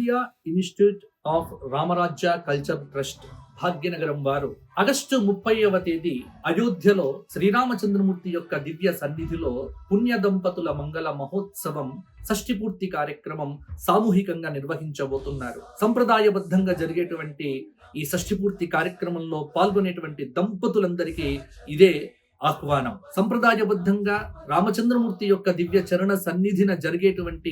India institute of Ram Rajya culture trust Bhagyanagaram వారు August 30వ తేదీ అయోధ్యలో శ్రీరామచంద్రమూర్తి యొక్క దివ్య సన్నిధిలో పుణ్య దంపతుల మంగళ మహోత్సవం షష్ఠి పూర్తి కార్యక్రమం సామూహికంగా నిర్వహించబోతున్నారు. సంప్రదాయబద్ధంగా జరిగేటువంటి ఈ షష్ఠి పూర్తి కార్యక్రమంలో పాల్గొనేటువంటి దంపతులందరికీ ఇదే ఆహ్వానం. సంప్రదాయబద్ధంగా రామచంద్రమూర్తి యొక్క దివ్య చరణ సన్నిధిన జరిగేటువంటి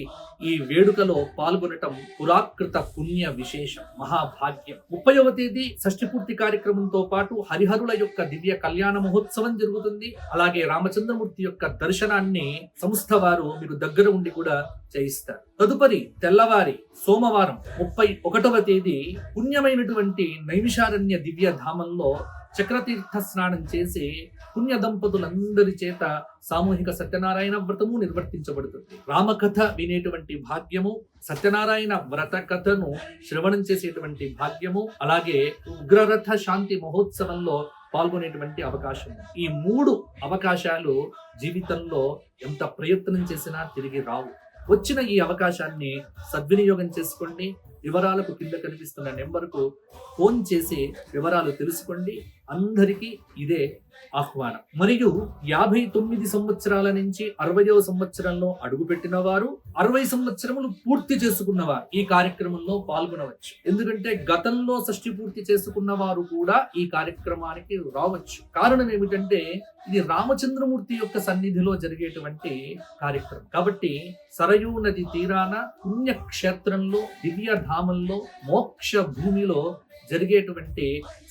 ఈ వేడుకలో పాల్గొనటం పురాకృత పుణ్య విశేషం, మహాభాగ్యం. 30వ తేదీ షష్ఠి పూర్తి కార్యక్రమంతో పాటు హరిహరుల యొక్క దివ్య కళ్యాణ మహోత్సవం జరుగుతుంది. అలాగే రామచంద్రమూర్తి యొక్క దర్శనాన్ని సంస్థ వారు మీకు దగ్గర ఉండి కూడా చేయిస్తారు. తదుపరి తెల్లవారి సోమవారం 31వ తేదీ పుణ్యమైనటువంటి నైమిషారణ్య దివ్య ధామంలో చక్రతీర్థ స్నానం చేసి పుణ్య దంపతులందరి చేత సామూహిక సత్యనారాయణ వ్రతము నిర్వర్తించబడుతుంది. రామకథ వినేటువంటి భాగ్యము, సత్యనారాయణ వ్రత కథను శ్రవణం చేసేటువంటి భాగ్యము, అలాగే ఉగ్రరథ శాంతి మహోత్సవంలో పాల్గొనేటువంటి అవకాశం. ఈ 3 అవకాశాలు జీవితంలో ఎంత ప్రయత్నం చేసినా తిరిగి రావు. వచ్చిన ఈ అవకాశాన్ని సద్వినియోగం చేసుకోండి. వివరాలకు కింద కనిపిస్తున్న నెంబర్కు ఫోన్ చేసి వివరాలు తెలుసుకోండి. అందరికీ ఇదే ఆహ్వానం. మరియు 59 సంవత్సరాల నుంచి 60వ సంవత్సరంలో అడుగుపెట్టిన వారు, 60 సంవత్సరములు పూర్తి చేసుకున్నవారు ఈ కార్యక్రమంలో పాల్గొనవచ్చు. ఎందుకంటే గతంలో షష్ఠి పూర్తి చేసుకున్న వారు కూడా ఈ కార్యక్రమానికి రావచ్చు. కారణం ఏమిటంటే ఇది రామచంద్రమూర్తి యొక్క సన్నిధిలో జరిగేటువంటి కార్యక్రమం కాబట్టి సరయూ నది తీరాన పుణ్యక్షేత్రంలో దివ్య ధామంలో మోక్ష భూమిలో జరిగేటువంటి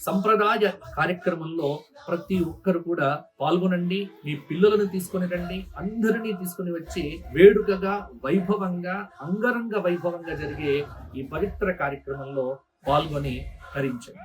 సంప్రదాయ కార్యక్రమంలో ప్రతి ఒక్కరు కూడా పాల్గొనండి. మీ పిల్లలను తీసుకొని రండి. అందరినీ తీసుకొని వచ్చి వేడుకగా వైభవంగా అంగరంగ వైభవంగా జరిగే ఈ పవిత్ర కార్యక్రమంలో పాల్గొని హరించండి.